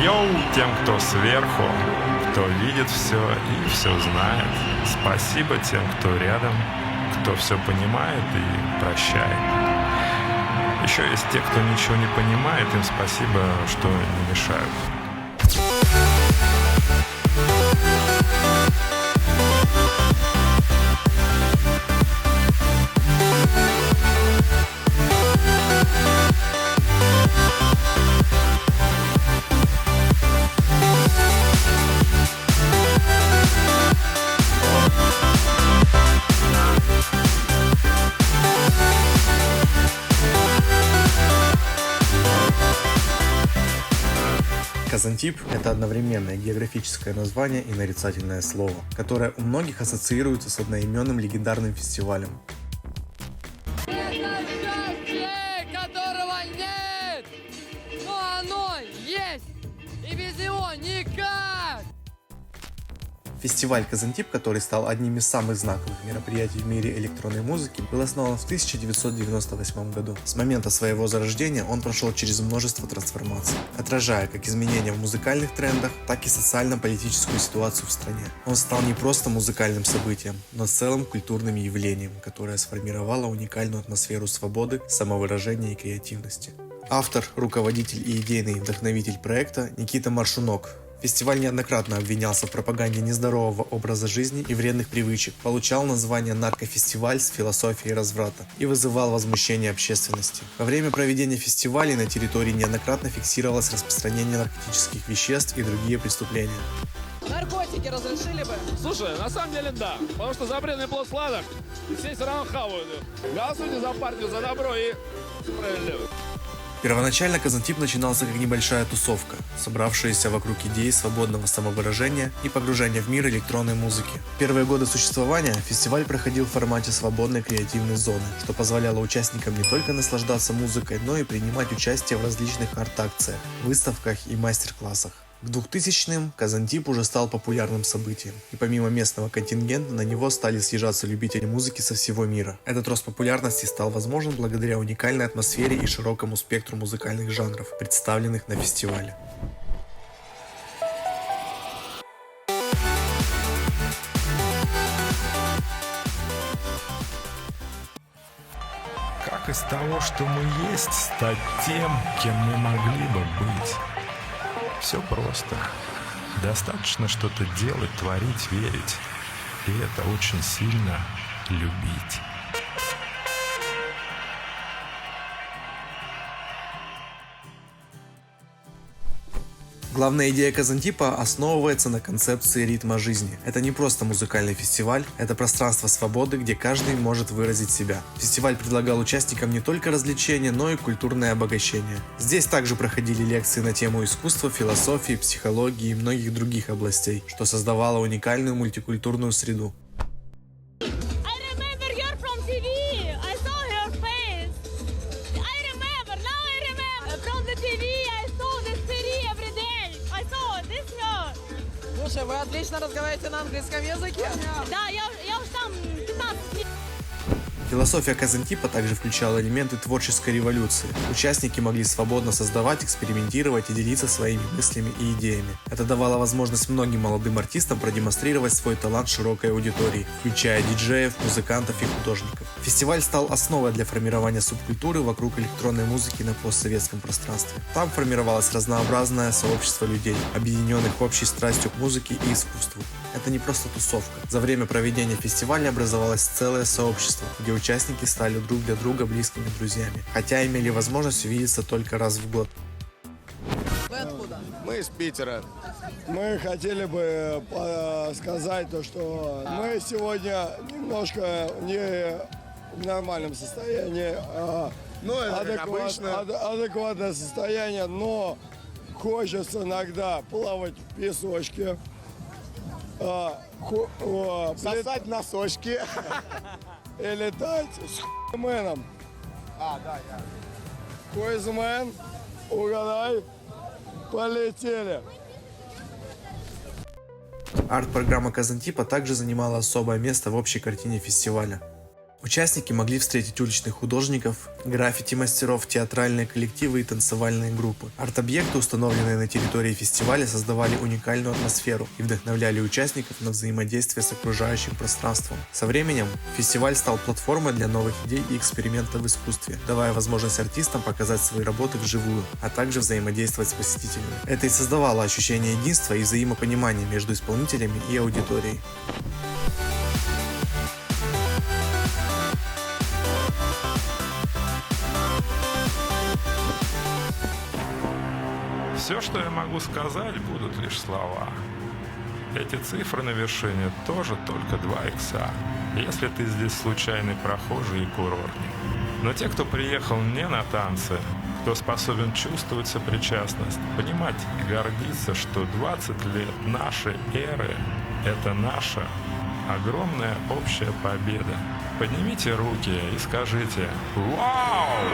Йоу тем, кто сверху, кто видит все и все знает. Спасибо тем, кто рядом, кто все понимает и прощает. Еще есть те, кто ничего не понимает, им спасибо, что не мешают. Казантип – это одновременное географическое название и нарицательное слово, которое у многих ассоциируется с одноименным легендарным фестивалем. Это счастье, которого нет, но оно есть, и без него никак. Фестиваль Казантип, который стал одним из самых знаковых мероприятий в мире электронной музыки, был основан в 1998 году. С момента своего зарождения он прошел через множество трансформаций, отражая как изменения в музыкальных трендах, так и социально-политическую ситуацию в стране. Он стал не просто музыкальным событием, но целым культурным явлением, которое сформировало уникальную атмосферу свободы, самовыражения и креативности. Автор, руководитель и идейный вдохновитель проекта Никита Маршунок. Фестиваль неоднократно обвинялся в пропаганде нездорового образа жизни и вредных привычек, получал название «Наркофестиваль с философией разврата» и вызывал возмущение общественности. Во время проведения фестивалей на территории неоднократно фиксировалось распространение наркотических веществ и другие преступления. Наркотики разрешили бы? Слушай, на самом деле да, потому что запретный плод сладок, все все равно хавают. Голосуйте за партию, за добро и справедливость. Первоначально Казантип начинался как небольшая тусовка, собравшаяся вокруг идеи свободного самовыражения и погружения в мир электронной музыки. В первые годы существования фестиваль проходил в формате свободной креативной зоны, что позволяло участникам не только наслаждаться музыкой, но и принимать участие в различных арт-акциях, выставках и мастер-классах. К 2000-м Казантип уже стал популярным событием, и помимо местного контингента на него стали съезжаться любители музыки со всего мира. Этот рост популярности стал возможен благодаря уникальной атмосфере и широкому спектру музыкальных жанров, представленных на фестивале. Как из того, что мы есть, стать тем, кем мы могли бы быть? Все просто. Достаточно что-то делать, творить, верить. И это очень сильно любить. Главная идея Казантипа основывается на концепции ритма жизни. Это не просто музыкальный фестиваль, это пространство свободы, где каждый может выразить себя. Фестиваль предлагал участникам не только развлечения, но и культурное обогащение. Здесь также проходили лекции на тему искусства, философии, психологии и многих других областей, что создавало уникальную мультикультурную среду. Слушай, вы отлично разговариваете на английском языке. Да, я уж там 15 лет. Философия Казантипа также включала элементы творческой революции. Участники могли свободно создавать, экспериментировать и делиться своими мыслями и идеями. Это давало возможность многим молодым артистам продемонстрировать свой талант широкой аудитории, включая диджеев, музыкантов и художников. Фестиваль стал основой для формирования субкультуры вокруг электронной музыки на постсоветском пространстве. Там формировалось разнообразное сообщество людей, объединенных общей страстью к музыке и искусству. Это не просто тусовка. За время проведения фестиваля образовалось целое сообщество, где участники стали друг для друга близкими друзьями, хотя имели возможность увидеться только раз в год. Вы откуда? Мы из Питера. Мы хотели бы сказать то, что мы сегодня немножко не в нормальном состоянии, Ну, это как обычно. адекватное состояние, но хочется иногда плавать в песочке, Сосать носочки. и летать с хуйменом. Да, я. Хуйзмен, угадай, полетели. Арт-программа Казантипа также занимала особое место в общей картине фестиваля. Участники могли встретить уличных художников, граффити-мастеров, театральные коллективы и танцевальные группы. Арт-объекты, установленные на территории фестиваля, создавали уникальную атмосферу и вдохновляли участников на взаимодействие с окружающим пространством. Со временем фестиваль стал платформой для новых идей и экспериментов в искусстве, давая возможность артистам показать свои работы вживую, а также взаимодействовать с посетителями. Это и создавало ощущение единства и взаимопонимания между исполнителями и аудиторией. Все, что я могу сказать, будут лишь слова. Эти цифры на вершине тоже только 2 икса, если ты здесь случайный прохожий и курортник. Но те, кто приехал не на танцы, кто способен чувствовать сопричастность, понимать и гордиться, что 20 лет нашей эры – это наша огромная общая победа. Поднимите руки и скажите «Вау!».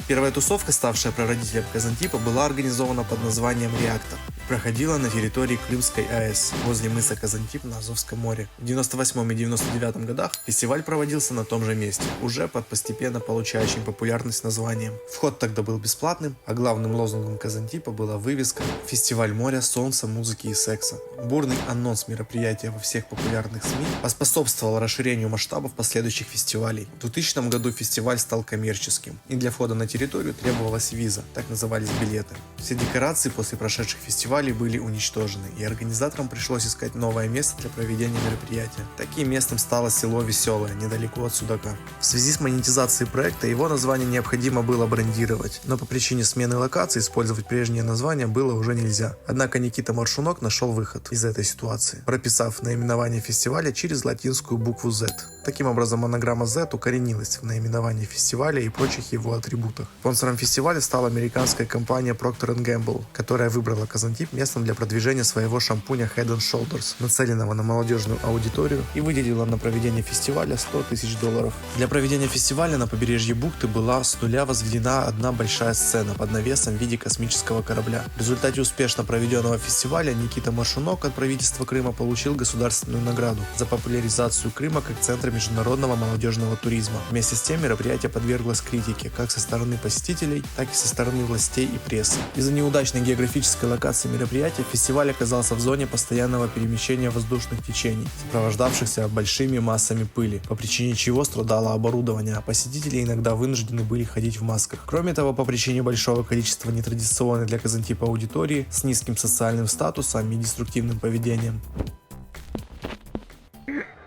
Первая тусовка, ставшая прародителем Казантипа, была организована под названием «Реактор» и проходила на территории Крымской АЭС, возле мыса Казантип на Азовском море. В 1998 и 1999 годах фестиваль проводился на том же месте, уже под постепенно получающим популярность названием. Вход тогда был бесплатным, а главным лозунгом Казантипа была вывеска «Фестиваль моря, солнца, музыки и секса». Бурный анонс мероприятия во всех популярных СМИ поспособствовал расширению масштабов последующих фестивалей. В 2000 году фестиваль стал коммерческим, и для входа на территорию требовалась виза, так назывались билеты. Все декорации после прошедших фестивалей были уничтожены, и организаторам пришлось искать новое место для проведения мероприятия. Таким местом стало село Веселое, недалеко от Судака. В связи с монетизацией проекта его название необходимо было брендировать, но по причине смены локации использовать прежнее название было уже нельзя. Однако Никита Маршунок нашел выход из этой ситуации, прописав наименование фестиваля через латинскую букву Z. Таким образом, анаграмма Z укоренилась в наименовании фестиваля и прочих его атрибутах. Спонсором фестиваля стала американская компания Procter & Gamble, которая выбрала Казантип местом для продвижения своего шампуня Head & Shoulders, нацеленного на молодежную аудиторию, и выделила на проведение фестиваля $100 000. Для проведения фестиваля на побережье бухты была с нуля возведена одна большая сцена под навесом в виде космического корабля. В результате успешно проведенного фестиваля Никита Маршунок от правительства Крыма получил государственную награду за популяризацию Крыма как центра международного молодежного туризма. Вместе с тем мероприятие подверглось критике как со стороны посетителей, так и со стороны властей и прессы. Из-за неудачной географической локации мероприятия фестиваль оказался в зоне постоянного перемещения воздушных течений, сопровождавшихся большими массами пыли, по причине чего страдало оборудование, а посетители иногда вынуждены были ходить в масках. Кроме того, по причине большого количества нетрадиционной для Казантипа аудитории с низким социальным статусом и деструктивным поведением.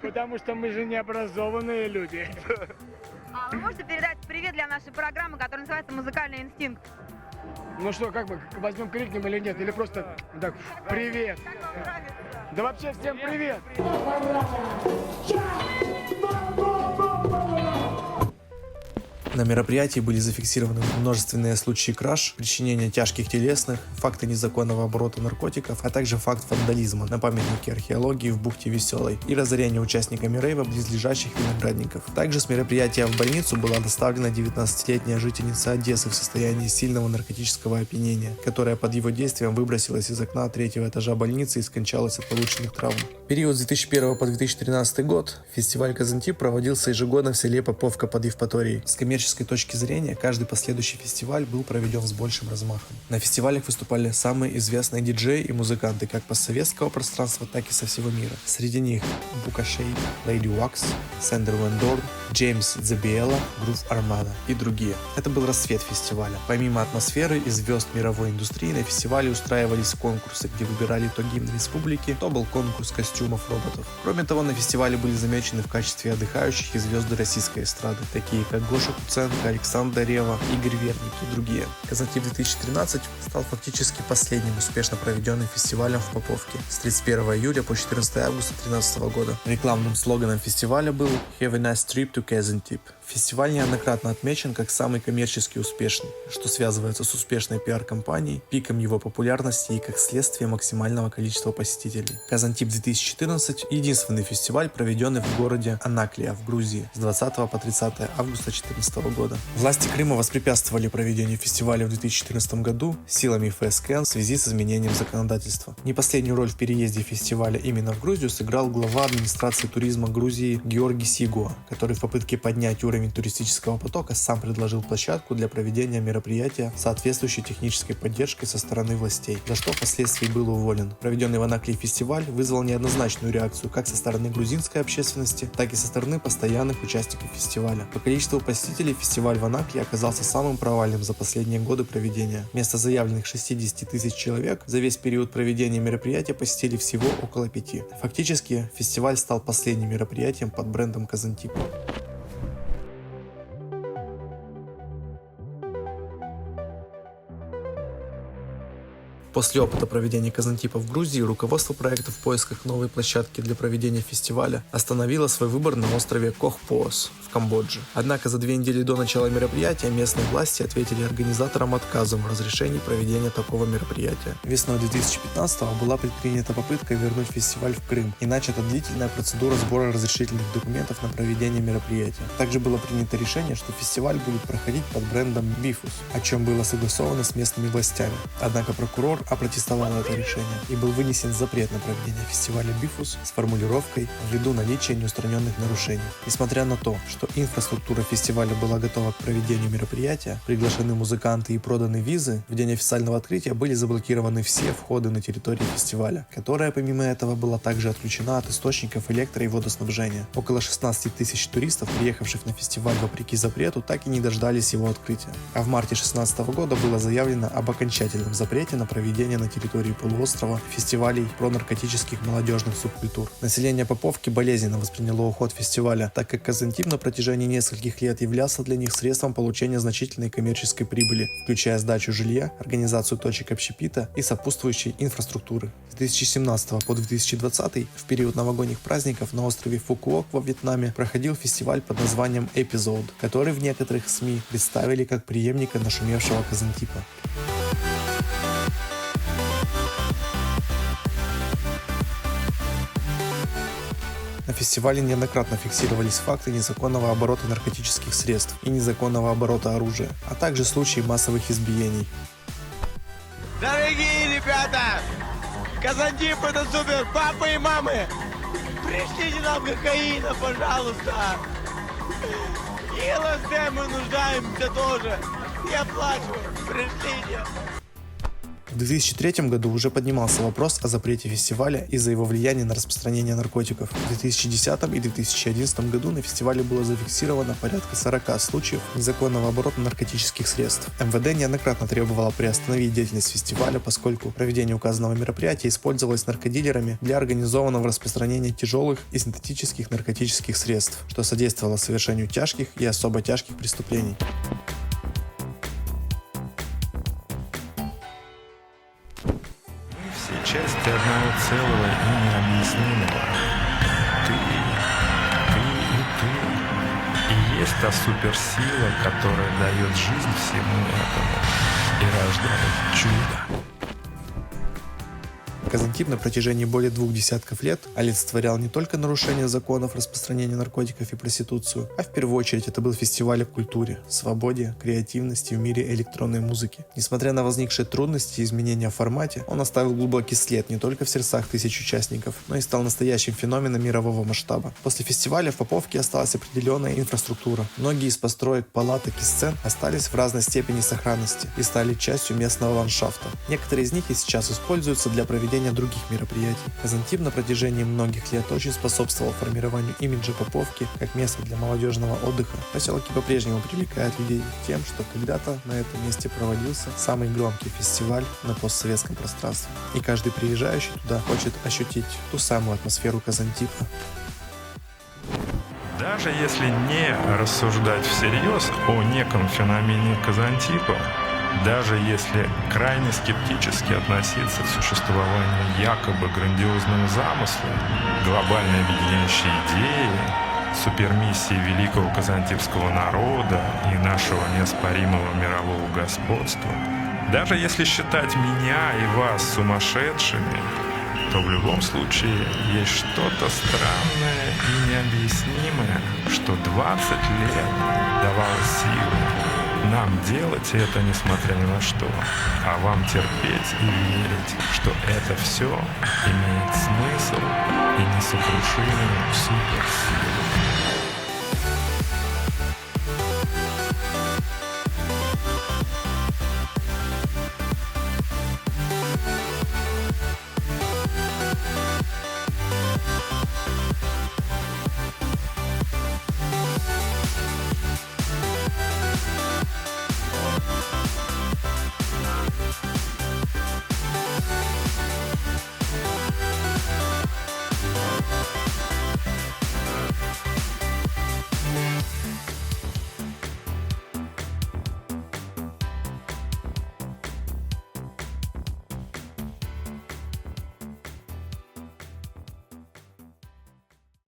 Потому что мы же необразованные люди. А вы можете передать привет для нашей программы, которая называется «Музыкальный инстинкт»? Ну что, как мы возьмем, крикнем или нет? Или просто так, привет? Да вообще всем привет! На мероприятии были зафиксированы множественные случаи краж, причинения тяжких телесных, факты незаконного оборота наркотиков, а также факт вандализма на памятнике археологии в бухте Веселой и разорения участниками рейва близлежащих виноградников. Также с мероприятия в больницу была доставлена 19-летняя жительница Одессы в состоянии сильного наркотического опьянения, которая под его действием выбросилась из окна 3-го этажа больницы и скончалась от полученных травм. В период с 2001 по 2013 год фестиваль Казантип проводился ежегодно в селе Поповка под Евпаторией. С коммерческой точки зрения, каждый последующий фестиваль был проведен с большим размахом. На фестивалях выступали самые известные диджеи и музыканты как постсоветского пространства, так и со всего мира. Среди них Бука Шейк, Лейди Вакс, Сендер Ван Дорн, Джеймс Дзабиэла, Грув Армада и другие. Это был расцвет фестиваля. Помимо атмосферы и звезд мировой индустрии, на фестивале устраивались конкурсы, где выбирали то гимн республики, то был конкурс костюмов роботов. Кроме того, на фестивале были замечены в качестве отдыхающих и звезды российской эстрады, такие как Гоша Куценко, Александр Рева, Игорь Верник и другие. Казантип 2013 стал фактически последним успешно проведенным фестивалем в Поповке с 31 июля по 14 августа 2013 года. Рекламным слоганом фестиваля был «Have a nice trip to Казантип». Фестиваль неоднократно отмечен как самый коммерчески успешный, что связывается с успешной пиар-компанией, пиком его популярности и как следствие максимального количества посетителей. Казантип 2014 – единственный фестиваль, проведенный в городе Анаклия в Грузии с 20 по 30 августа 2014 года. Власти Крыма воспрепятствовали проведению фестиваля в 2014 году силами ФСК в связи с изменением законодательства. Не последнюю роль в переезде фестиваля именно в Грузию сыграл глава администрации туризма Грузии Георгий Сигуа, который в попытке поднять уровень туристического потока сам предложил площадку для проведения мероприятия с соответствующей технической поддержкой со стороны властей, за что впоследствии был уволен. Проведенный в Анаклии фестиваль вызвал неоднозначную реакцию как со стороны грузинской общественности, так и со стороны постоянных участников фестиваля. По количеству посетителей фестиваль в Анаклии оказался самым провальным за последние годы проведения. Вместо заявленных 60 тысяч человек за весь период проведения мероприятия посетили всего около 5. Фактически, фестиваль стал последним мероприятием под брендом Казантип. После опыта проведения Казантипа в Грузии, руководство проекта в поисках новой площадки для проведения фестиваля остановило свой выбор на острове Кохпоос в Камбодже. Однако за 2 недели до начала мероприятия местные власти ответили организаторам отказом в разрешении проведения такого мероприятия. Весной 2015-го была предпринята попытка вернуть фестиваль в Крым и начата длительная процедура сбора разрешительных документов на проведение мероприятия. Также было принято решение, что фестиваль будет проходить под брендом Бифус, о чем было согласовано с местными властями. Однако прокурор опротестовал это решение и был вынесен запрет на проведение фестиваля Бифус с формулировкой «ввиду наличия неустраненных нарушений». Несмотря на то, что инфраструктура фестиваля была готова к проведению мероприятия, приглашены музыканты и проданы визы, в день официального открытия были заблокированы все входы на территорию фестиваля, которая помимо этого была также отключена от источников электро- и водоснабжения. Около 16 тысяч туристов, приехавших на фестиваль вопреки запрету, так и не дождались его открытия. А в марте 2016 года было заявлено об окончательном запрете на проведение на территории полуострова фестивалей пронаркотических молодежных субкультур. Население Поповки болезненно восприняло уход фестиваля, так как Казантип на протяжении нескольких лет являлся для них средством получения значительной коммерческой прибыли, включая сдачу жилья, организацию точек общепита и сопутствующей инфраструктуры. С 2017 по 2020 в период новогодних праздников на острове Фукуок во Вьетнаме проходил фестиваль под названием Episode, который в некоторых СМИ представили как преемника нашумевшего Казантипа. На фестивале неоднократно фиксировались факты незаконного оборота наркотических средств и незаконного оборота оружия, а также случаи массовых избиений. Дорогие ребята! Казантип — это супер! Папы и мамы! Пришлите нам кокаина, пожалуйста! И ЛСД мы нуждаемся тоже! Я плачу! Пришлите! В 2003 году уже поднимался вопрос о запрете фестиваля из-за его влияния на распространение наркотиков. В 2010 и 2011 году на фестивале было зафиксировано порядка 40 случаев незаконного оборота наркотических средств. МВД неоднократно требовало приостановить деятельность фестиваля, поскольку проведение указанного мероприятия использовалось наркодилерами для организованного распространения тяжелых и синтетических наркотических средств, что содействовало совершению тяжких и особо тяжких преступлений. Части одного целого и необъяснимого. Ты и ты. И есть та суперсила, которая дает жизнь всему этому и рождает чудо. Казантип на протяжении более 2 десятков лет олицетворял не только нарушение законов распространения наркотиков и проституцию, а в первую очередь это был фестиваль о культуре, свободе, креативности в мире электронной музыки. Несмотря на возникшие трудности и изменения в формате, он оставил глубокий след не только в сердцах тысяч участников, но и стал настоящим феноменом мирового масштаба. После фестиваля в Поповке осталась определенная инфраструктура. Многие из построек, палаток и сцен остались в разной степени сохранности и стали частью местного ландшафта. Некоторые из них и сейчас используются для проведения других мероприятий. Казантип на протяжении многих лет очень способствовал формированию имиджа Поповки как места для молодежного отдыха. Поселки по-прежнему привлекают людей тем, что когда-то на этом месте проводился самый громкий фестиваль на постсоветском пространстве. И каждый приезжающий туда хочет ощутить ту самую атмосферу Казантипа. Даже если не рассуждать всерьез о неком феномене Казантипа, даже если крайне скептически относиться к существованию якобы грандиозного замысла, глобальной объединяющей идеи, супермиссии великого казантипского народа и нашего неоспоримого мирового господства, даже если считать меня и вас сумасшедшими, то в любом случае есть что-то странное и необъяснимое, что 20 лет давало силы нам делать это несмотря ни на что, а вам терпеть и верить, что это все имеет смысл и несокрушимую суперсилу.